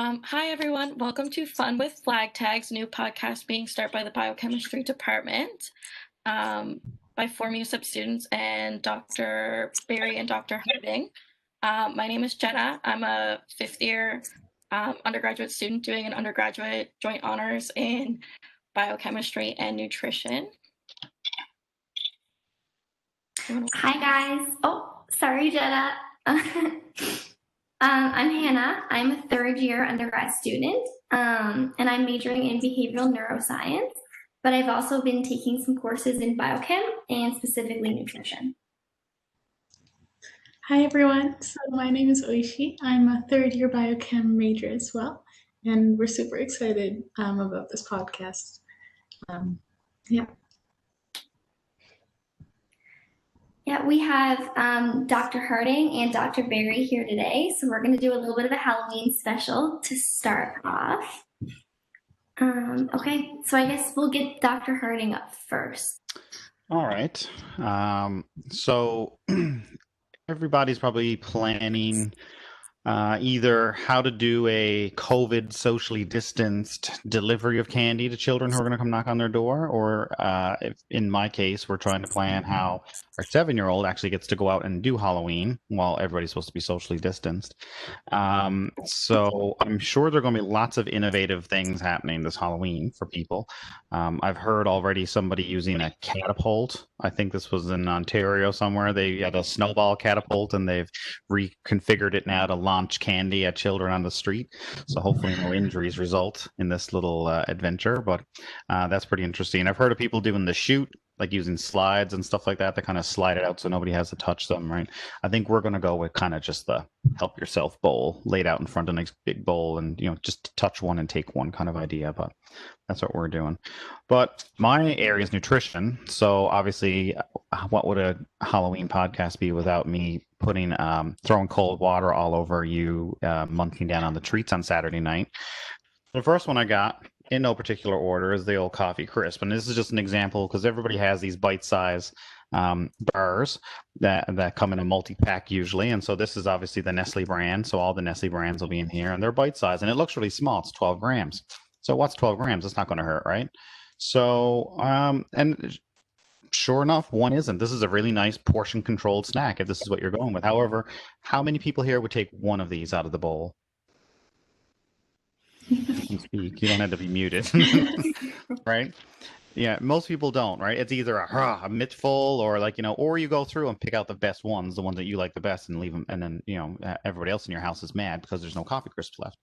Hi, everyone. Welcome to Fun with Flag Tags, new podcast being started by the Biochemistry Department by 4 students and Dr. Barry and Dr. Harding. My name is Jenna. I'm a fifth-year undergraduate student doing an undergraduate joint honors in biochemistry and nutrition. Hi, guys. Oh, sorry, Jenna. I'm Hannah. I'm a third-year undergrad student, and I'm majoring in behavioral neuroscience, but I've also been taking some courses in biochem and specifically nutrition. Hi, everyone. So my name is Oishi. I'm a third-year biochem major as well, and we're super excited about this podcast. Yeah, we have Dr. Harding and Dr. Barry here today, so we're going to do a little bit of a Halloween special to start off. Okay, so I guess we'll get Dr. Harding up first. All right. So everybody's probably planning either how to do a COVID socially distanced delivery of candy to children who are going to come knock on their door, or if, in my case, we're trying to plan how our 7-year-old actually gets to go out and do Halloween while everybody's supposed to be socially distanced. So I'm sure there are going to be lots of innovative things happening this Halloween for people. I've heard already somebody using a catapult. I think this was in Ontario somewhere. They had a snowball catapult and they've reconfigured it now to launch candy at children on the street. So hopefully no injuries result in this little adventure, but that's pretty interesting. I've heard of people doing the shoot, like using slides and stuff like that to kind of slide it out so nobody has to touch them, right? I think we're going to go with kind of just the help yourself bowl laid out in front of a nice big bowl and, just touch one and take one kind of idea, but that's what we're doing. But my area is nutrition. So obviously, what would a Halloween podcast be without me putting, throwing cold water all over you, munching down on the treats on Saturday night? The first one I got, in no particular order, is the old coffee crisp. And this is just an example because everybody has these bite-size bars that come in a multi-pack usually. And so this is obviously the Nestle brand. So all the Nestle brands will be in here and they're bite-size and it looks really small. It's 12 grams. So what's 12 grams? It's not going to hurt, right? So, and sure enough, one isn't. This is a really nice portion controlled snack if this is what you're going with. However, how many people here would take one of these out of the bowl? You can speak. You don't have to be muted, right? Yeah, most people don't, right? It's either a mittful or or you go through and pick out the best ones, the ones that you like the best, and leave them. And then, everybody else in your house is mad because there's no coffee crisps left.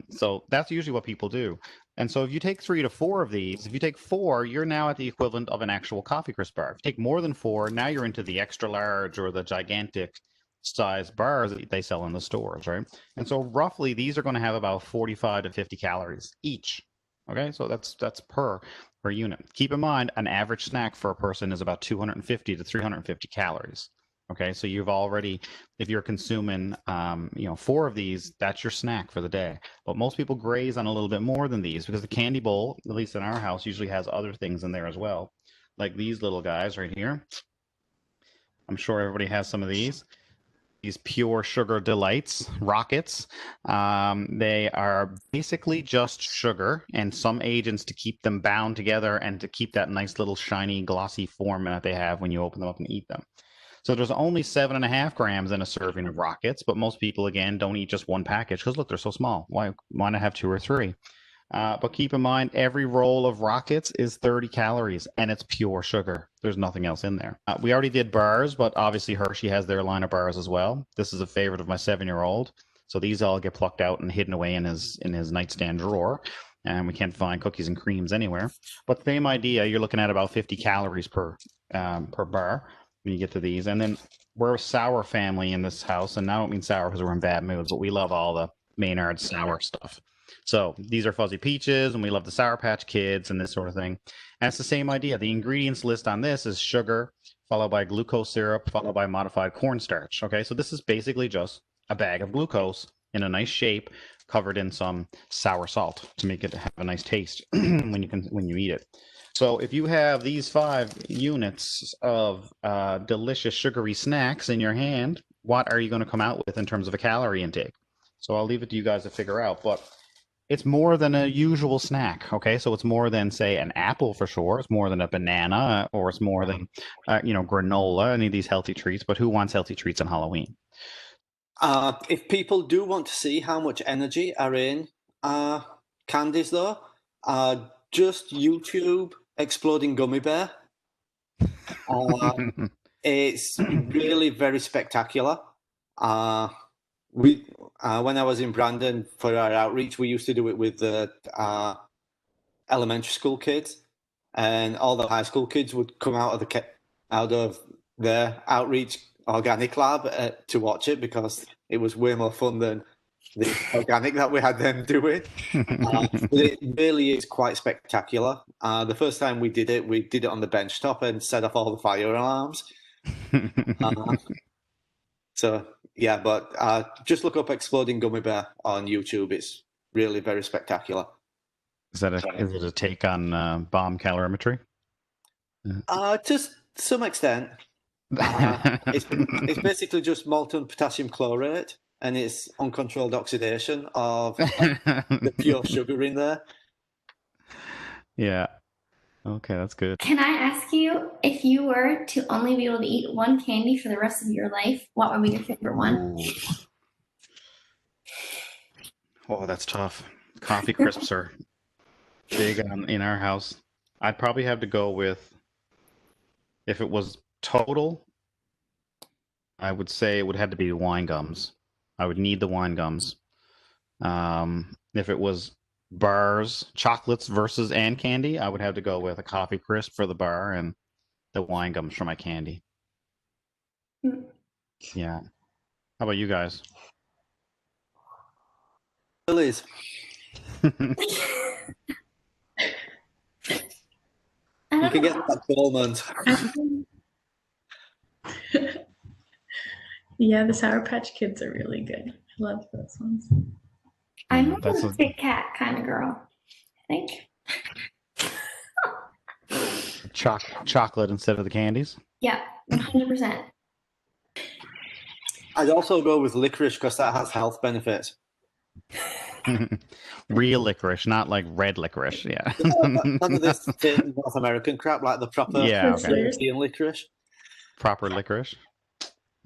So that's usually what people do. And so if you take 3 to 4 of these, if you take 4, you're now at the equivalent of an actual coffee crisp bar. If you take more than 4, now you're into the extra large or the gigantic size bars that they sell in the stores, right? And so roughly these are going to have about 45 to 50 calories each. Okay, so that's per unit. Keep in mind, an average snack for a person is about 250 to 350 calories. Okay, so you've already, if you're consuming, 4 of these, that's your snack for the day. But most people graze on a little bit more than these because the candy bowl, at least in our house, usually has other things in there as well, like these little guys right here. I'm sure everybody has some of these pure sugar delights, rockets. They are basically just sugar and some agents to keep them bound together and to keep that nice little shiny glossy form that they have when you open them up and eat them. So there's only 7.5 grams in a serving of rockets, but most people, again, don't eat just one package because look, they're so small. Why not have 2 or 3? But keep in mind, every roll of rockets is 30 calories, and it's pure sugar. There's nothing else in there. We already did bars, but obviously Hershey has their line of bars as well. This is a favorite of my 7-year-old. So these all get plucked out and hidden away in his nightstand drawer. And we can't find cookies and creams anywhere. But same idea, you're looking at about 50 calories per bar when you get to these. And then we're a sour family in this house, and I don't mean sour because we're in bad moods, but we love all the Maynard sour stuff. So these are fuzzy peaches, and we love the Sour Patch Kids and this sort of thing. And it's the same idea. The ingredients list on this is sugar, followed by glucose syrup, followed by modified cornstarch. Okay, so this is basically just a bag of glucose in a nice shape, covered in some sour salt to make it have a nice taste when you eat it. So if you have these 5 units of delicious sugary snacks in your hand, what are you going to come out with in terms of a calorie intake? So I'll leave it to you guys to figure out. But it's more than a usual snack, okay? So it's more than, say, an apple for sure. It's more than a banana, or it's more than, granola, any of these healthy treats. But who wants healthy treats on Halloween? If people do want to see how much energy are in candies, though, just YouTube Exploding Gummy Bear. It's really very spectacular. When I was in Brandon for our outreach, we used to do it with the elementary school kids, and all the high school kids would come out of their outreach organic lab to watch it, because it was way more fun than the organic that we had them doing. But it really is quite spectacular. The first time we did it on the bench top and set off all the fire alarms. So yeah, but just look up Exploding Gummy Bear on YouTube. It's really very spectacular. Is it a take on bomb calorimetry? To some extent. It's basically just molten potassium chlorate, and it's uncontrolled oxidation of the pure sugar in there. Yeah. Okay, that's good. Can I ask you, if you were to only be able to eat one candy for the rest of your life, what would be your favorite one? Ooh. Oh, that's tough. Coffee crisps are big in our house. I'd probably have to go with, if it was total, I would say it would have to be wine gums. I would need the wine gums. If it was bars, chocolates versus and candy, I would have to go with a coffee crisp for the bar and the wine gums for my candy. Yeah. How about you guys? Liz. You can get that almond. Yeah, the Sour Patch Kids are really good. I love those ones. I'm a Kit Kat kind of girl, I think. Chocolate instead of the candies? Yeah, 100%. I'd also go with licorice, because that has health benefits. Real licorice, not like red licorice. Yeah. None of this North American crap, like the proper European licorice. Proper licorice.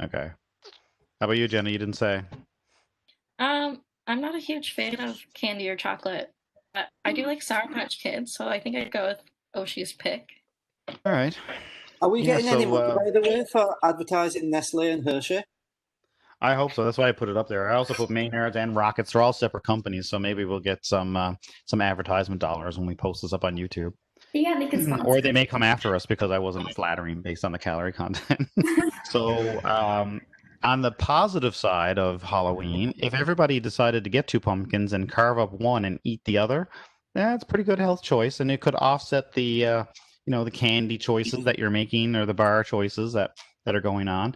Okay. How about you, Jenna? You didn't say. I'm not a huge fan of candy or chocolate, but I do like Sour Patch Kids, so I think I'd go with Oshi's pick. All right. Are we getting any money, by the way, for advertising Nestle and Hershey? I hope so. That's why I put it up there. I also put Maynards and Rockets. They're all separate companies, so maybe we'll get some advertisement dollars when we post this up on YouTube. Yeah, they could sponsor. Or they may come after us because I wasn't flattering based on the calorie content. So on the positive side of Halloween, if everybody decided to get 2 pumpkins and carve up one and eat the other, that's a pretty good health choice, and it could offset the the candy choices that you're making or the bar choices that are going on.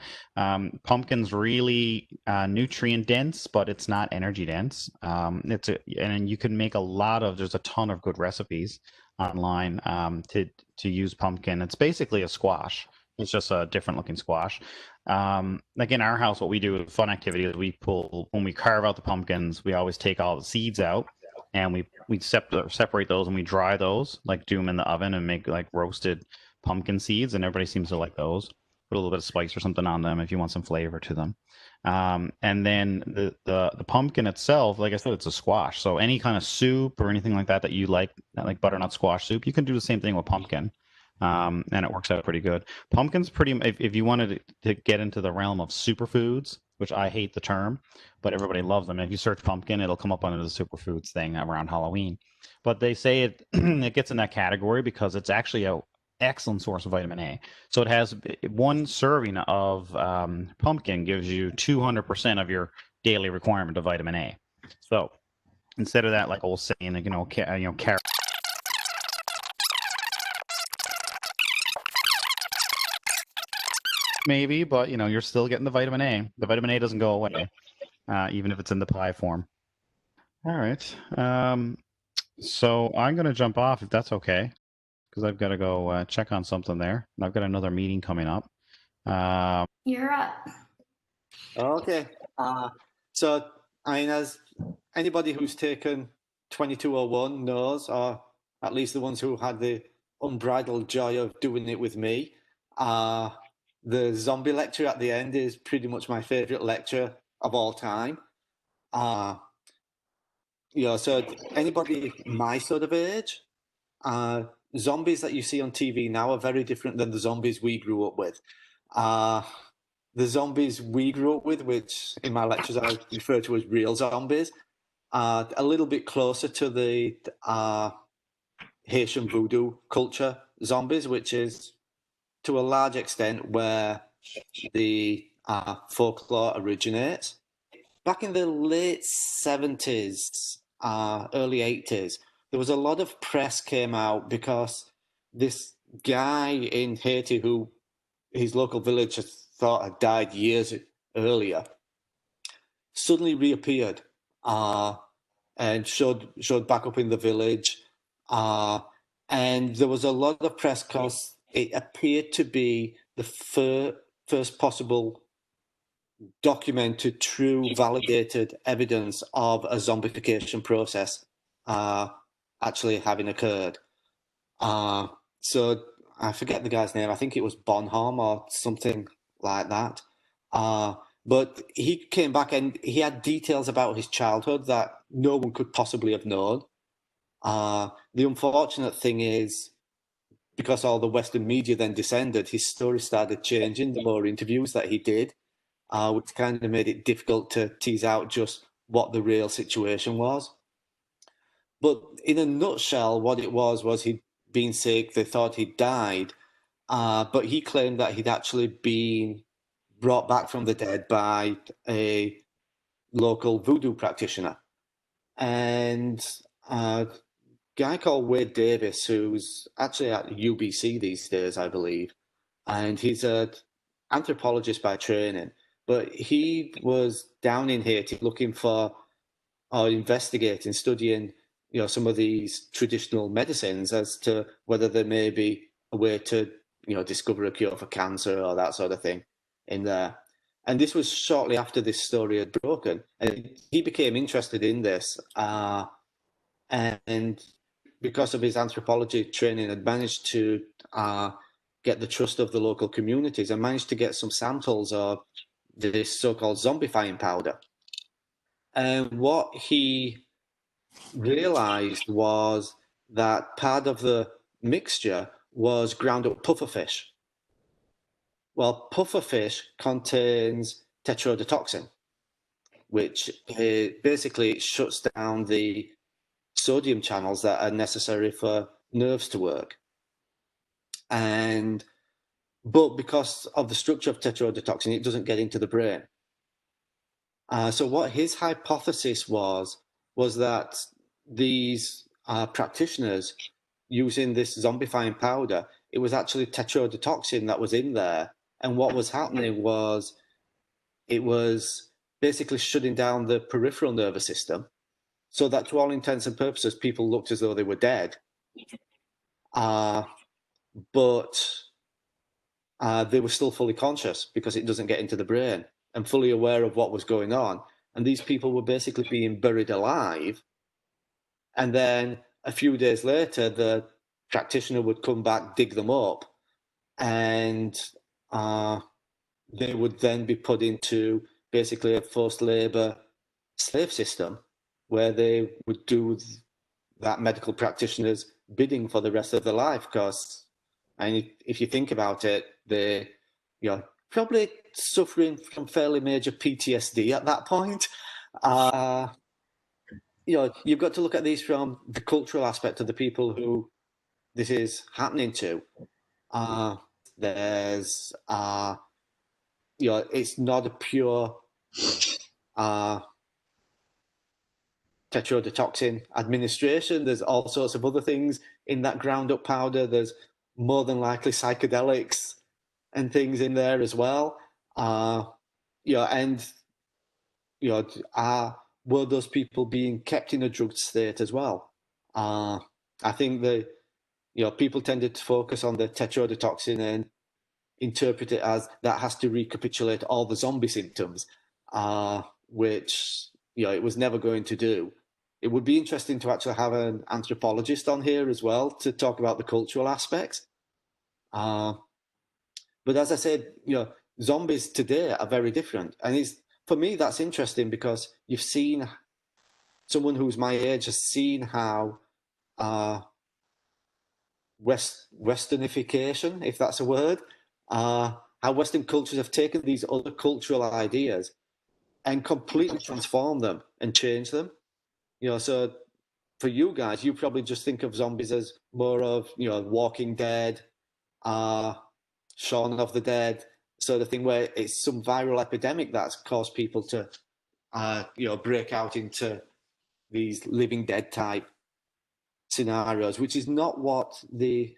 Pumpkin's really nutrient dense, but it's not energy dense. And you can make there's a ton of good recipes online to use pumpkin. It's basically a squash. It's just a different looking squash. Like in our house, what we do, a fun activity is when we carve out the pumpkins, we always take all the seeds out and we separate those and we dry those, like do them in the oven and make like roasted pumpkin seeds, and everybody seems to like those. Put a little bit of spice or something on them if you want some flavor to them. And then the pumpkin itself, like I said, it's a squash. So any kind of soup or anything like that you like butternut squash soup, you can do the same thing with pumpkin. And it works out pretty good. Pumpkin's if you wanted to get into the realm of superfoods, which I hate the term, but everybody loves them. If you search pumpkin, it'll come up under the superfoods thing around Halloween. But they say it gets in that category because it's actually a excellent source of vitamin A. So it has one serving of pumpkin gives you 200% of your daily requirement of vitamin A. So instead of that, like old saying, carrot. Maybe, but you're still getting the vitamin A. The vitamin A doesn't go away, even if it's in the pie form. All right. So I'm going to jump off if that's okay, because I've got to go check on something there. And I've got another meeting coming up. You're up. Okay. So I mean, as anybody who's taken 2201 knows, or at least the ones who had the unbridled joy of doing it with me, the zombie lecture at the end is pretty much my favorite lecture of all time. So anybody my sort of age, zombies that you see on TV now are very different than the zombies we grew up with. The zombies we grew up with, which in my lectures I refer to as real zombies, are a little bit closer to the Haitian voodoo culture zombies, which is to a large extent where the folklore originates. Back in the late 70s, early 80s, there was a lot of press came out because this guy in Haiti who his local village thought had died years earlier suddenly reappeared and showed back up in the village. And there was a lot of press because it appeared to be the first possible documented, true, validated evidence of a zombification process actually having occurred. So I forget the guy's name. I think it was Bonhomme or something like that. But he came back and he had details about his childhood that no one could possibly have known. The unfortunate thing is, because all the Western media then descended, his story started changing the more interviews that he did, which kind of made it difficult to tease out just what the real situation was. But in a nutshell, what it was he'd been sick, they thought he'd died, but he claimed that he'd actually been brought back from the dead by a local voodoo practitioner. And a guy called Wade Davis, who's actually at UBC these days, I believe, and he's an anthropologist by training, but he was down in Haiti looking for or investigating, studying, some of these traditional medicines as to whether there may be a way to, discover a cure for cancer or that sort of thing in there. And this was shortly after this story had broken, and he became interested in this, and because of his anthropology training, had managed to get the trust of the local communities and managed to get some samples of this so-called zombifying powder. And what he realized was that part of the mixture was ground up pufferfish. Well, pufferfish contains tetrodotoxin, which basically shuts down the sodium channels that are necessary for nerves to work. But because of the structure of tetrodotoxin, it doesn't get into the brain. So what his hypothesis was that these practitioners using this zombifying powder, it was actually tetrodotoxin that was in there. And what was happening was it was basically shutting down the peripheral nervous system, so that to all intents and purposes, people looked as though they were dead. But they were still fully conscious because it doesn't get into the brain, and fully aware of what was going on. And these people were basically being buried alive. And then a few days later, the practitioner would come back, dig them up, and they would then be put into basically a forced labor slave system where they would do that medical practitioner's bidding for the rest of their life. Because, and if you think about it, they, probably suffering from fairly major PTSD at that point. You've got to look at these from the cultural aspect of the people who this is happening to. There's, it's not a pure tetrodotoxin administration. There's all sorts of other things in that ground up powder. There's more than likely psychedelics and things in there as well. Were those people being kept in a drugged state as well? I think people tended to focus on the tetrodotoxin and interpret it as that has to recapitulate all the zombie symptoms, which it was never going to do. It would be interesting to actually have an anthropologist on here as well to talk about the cultural aspects. But as I said, zombies today are very different, and for me that's interesting because you've seen someone who's my age has seen how Westernification, if that's a word, how Western cultures have taken these other cultural ideas and completely transformed them and changed them. So for you guys, you probably just think of zombies as more of, Walking Dead, Shaun of the Dead, sort of thing, where it's some viral epidemic that's caused people to, break out into these Living Dead type scenarios, which is not what the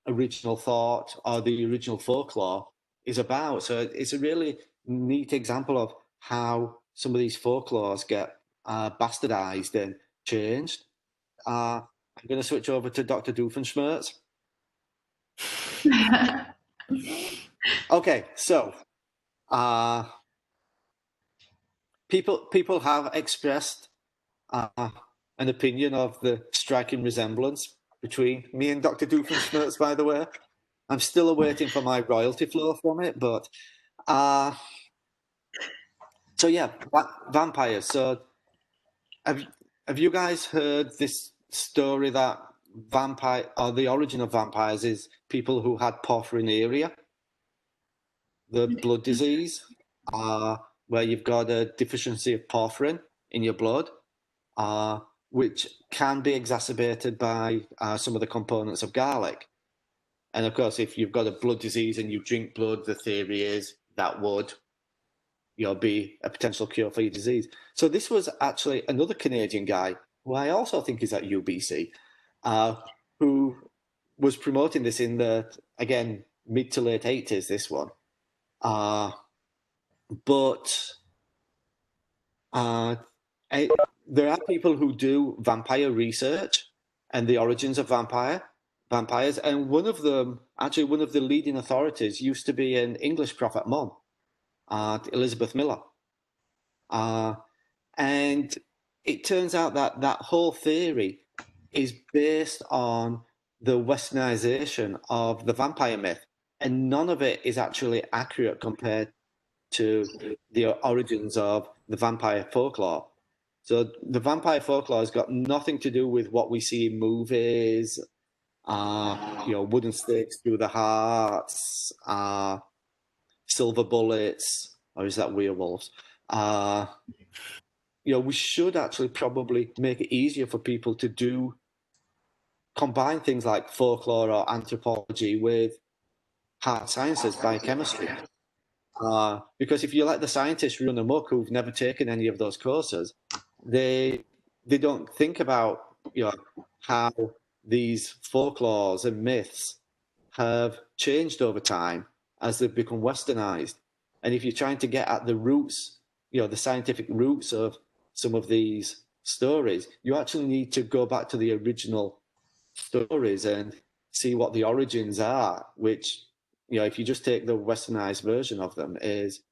original thought or the original folklore is about. So it's a really neat example of how some of these folklores get bastardized and changed. I'm going to switch over to Dr. Doofenshmirtz. Okay, so people have expressed an opinion of the striking resemblance between me and Dr. Doofenshmirtz, by the way. I'm still awaiting for my royalty flow from it, but so yeah, vampires. So have you guys heard this story that the origin of vampires is people who had porphyrinuria, the blood disease, where you've got a deficiency of porphyrin in your blood, which can be exacerbated by some of the components of garlic. And of course, if you've got a blood disease and you drink blood, the theory is that would be a potential cure for your disease. So this was actually another Canadian guy, who I also think is at UBC, who was promoting this in the, again, mid to late 80s, this one. But there are people who do vampire research and the origins of vampires, and one of them, actually one of the leading authorities, used to be an English prophet mum, Elizabeth Miller. And it turns out that whole theory is based on the westernization of the vampire myth, and none of it is actually accurate compared to the origins of the vampire folklore. So the vampire folklore has got nothing to do with what we see in movies, wooden stakes through the hearts, silver bullets, or is that werewolves? We should actually probably make it easier for people to combine things like folklore or anthropology with hard sciences, biochemistry. Because if you let the scientists run amok who've never taken any of those courses, they don't think about how these folklores and myths have changed over time as they've become westernized. And if you're trying to get at the roots, the scientific roots of some of these stories, you actually need to go back to the original stories and see what the origins are, which, if you just take the westernized version of them, is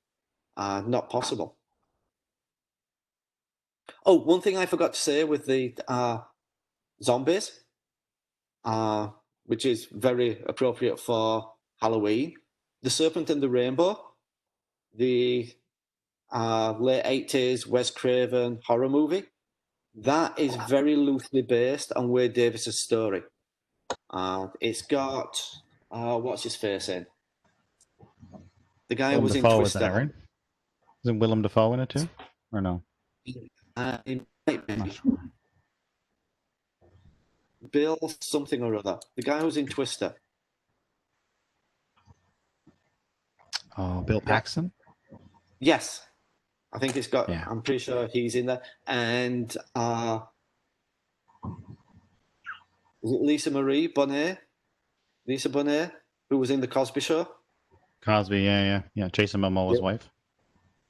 not possible. Oh, one thing I forgot to say with the zombies, which is very appropriate for Halloween, The Serpent and the Rainbow, the late 80s Wes Craven horror movie, that is very loosely based on Wade Davis's story. It's got, what's his face in? The guy who was in Twister. Is that right? Isn't Willem Dafoe in it too? Or no? It might be. Not sure. Bill something or other. The guy who's in Twister. Oh, Bill Paxton? Yes. I think it's got, Yeah. I'm pretty sure he's in there. And is it Lisa Marie Bonet? Lisa Bonet, who was in The Cosby Show? Cosby, yeah. Jason Momoa's wife.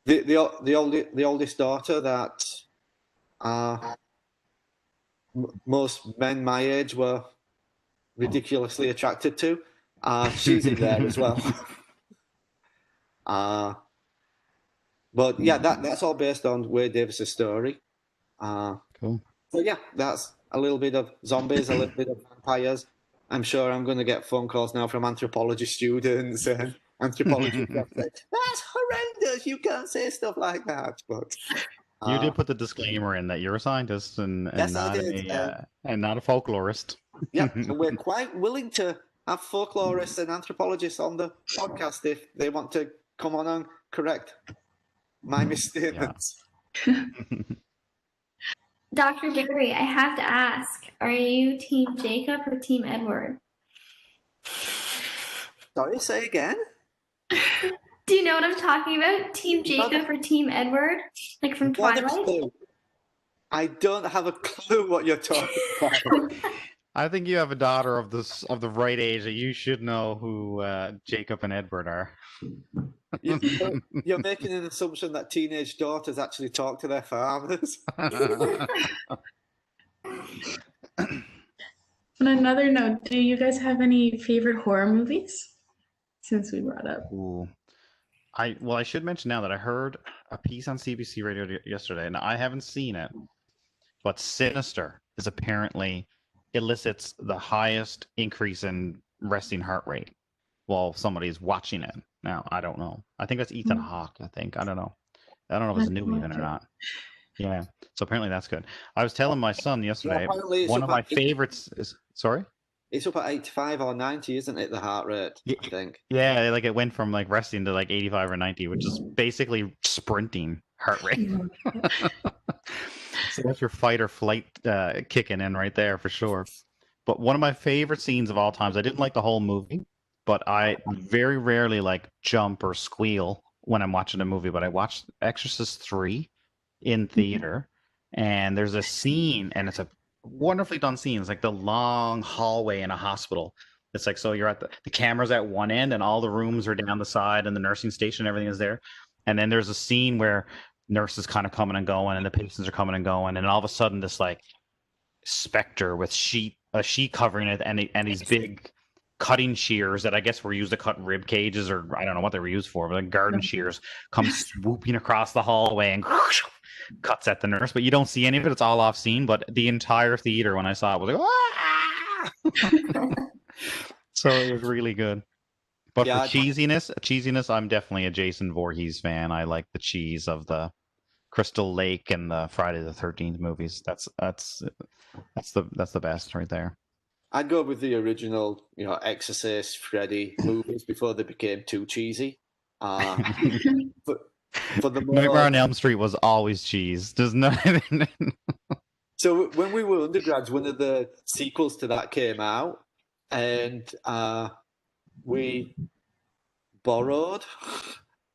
The oldest daughter that most men my age were ridiculously attracted to. She's in there as well. But yeah, that's all based on Wade Davis's story. Cool. So yeah, that's a little bit of zombies, a little bit of vampires. I'm sure I'm going to get phone calls now from anthropology students and anthropology professors. That's horrendous. You can't say stuff like that. But You did put the disclaimer in that you're a scientist and yes, I not did. and not a folklorist. Yeah, and we're quite willing to have folklorists and anthropologists on the podcast if they want to come on and correct my misstatements. Dr. Barry, I have to ask, are you Team Jacob or Team Edward? Sorry, say again? Do you know what I'm talking about? Team Jacob or Team Edward? Like from Not a Twilight? clue. I don't have a clue what you're talking about. I think you have a daughter of the right age that you should know who Jacob and Edward are. You're making an assumption that teenage daughters actually talk to their fathers. On another note, do you guys have any favorite horror movies? Since we brought up. Ooh. I should mention now that I heard a piece on CBC Radio yesterday, and I haven't seen it, but Sinister is apparently elicits the highest increase in resting heart rate while somebody's watching it. Now, I don't know. I think that's Ethan Hawke, I think. I don't know. I don't know if it's new even or not. Yeah. So apparently that's good. I was telling my son yesterday, one of my favorites is... Sorry? It's up at 85 or 90, isn't it, the heart rate, I think? Yeah, like it went from like resting to like 85 or 90, which is basically sprinting heart rate. So that's your fight or flight kicking in right there for sure. But one of my favorite scenes of all times, I didn't like the whole movie, but I very rarely like jump or squeal when I'm watching a movie, but I watched Exorcist 3 in theater, and there's a scene, and it's a wonderfully done scene. It's like the long hallway in a hospital. It's like, so you're at the camera's at one end and all the rooms are down the side and the nursing station, everything is there. And then there's a scene where nurses kind of coming and going and the patients are coming and going. And all of a sudden this like specter with a sheet covering it and these big cutting shears that I guess were used to cut rib cages, or I don't know what they were used for, but like garden shears come swooping across the hallway and cuts at the nurse, but you don't see any of it. It's all off scene, but the entire theater when I saw it was like, ah! So it was really good. But for cheesiness, I'm definitely a Jason Voorhees fan. I like the cheese of the Crystal Lake and the Friday the 13th movies. That's the best right there. I'd go with the original, Exorcist, Freddy movies before they became too cheesy. But for the Nightmare on Elm Street was always cheese. There's nothing. So when we were undergrads, one of the sequels to that came out, and we borrowed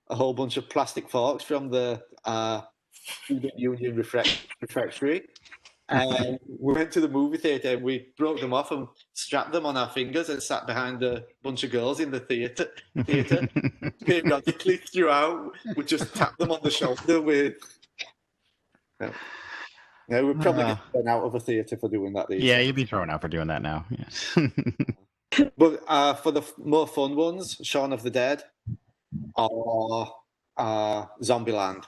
a whole bunch of plastic forks from the Student Union refectory. And we went to the movie theater and we broke them off and strapped them on our fingers and sat behind a bunch of girls in the theater. Periodically throughout, we just tap them on the shoulder with. No, we're probably getting thrown out of a theater for doing that. Yeah, you'd be thrown out for doing that now. Yeah. But for the more fun ones, Shaun of the Dead or Zombieland.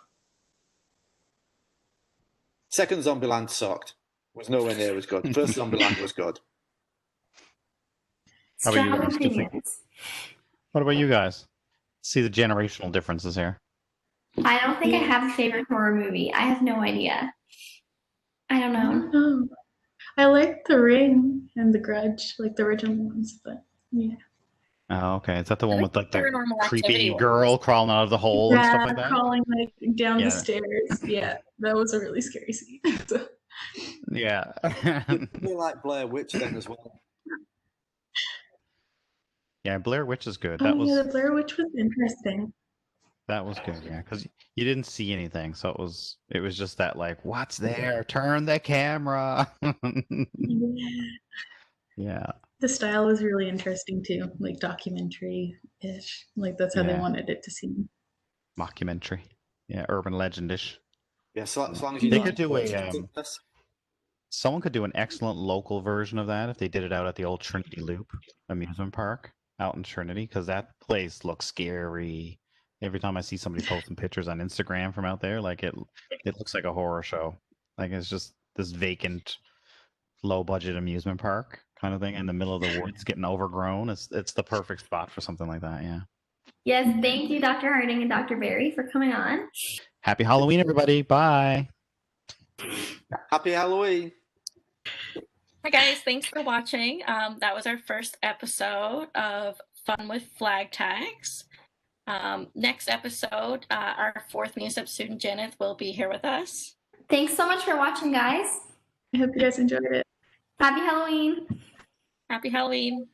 Second Zombieland sucked. Was nowhere near as good. First Zombieland was good. How about you guys? See the generational differences here. I don't think I have a favorite horror movie. I have no idea. I don't know. I like The Ring and The Grudge, like the original ones, but yeah. Oh, okay. Is that the one with like the creepy girl crawling out of the hole and stuff like that? Crawling like down the stairs. Yeah, that was a really scary scene. Yeah. We like Blair Witch then as well. Yeah, Blair Witch is good. The Blair Witch was interesting. That was good, yeah, because you didn't see anything, so it was just that like, what's there? Turn the camera. Yeah. The style was really interesting too, like documentary-ish. Like that's how they wanted it to seem. Mockumentary, yeah, urban legend-ish. Yeah, so as long as you could do someone could do an excellent local version of that if they did it out at the old Trinity Loop amusement park out in Trinity, because that place looks scary. Every time I see somebody posting pictures on Instagram from out there, like it looks like a horror show. Like it's just this vacant, low budget amusement park kind of thing in the middle of the woods, getting overgrown. It's the perfect spot for something like that. Yeah. Yes, thank you, Dr. Harding and Dr. Berry, for coming on. Happy Halloween, everybody! Bye. Happy Halloween. Hi guys, thanks for watching. That was our first episode of Fun with Flag Tags. Next episode, our fourth MUSEP student, Janet, will be here with us. Thanks so much for watching, guys. I hope you guys enjoyed it. Happy Halloween. Happy Halloween.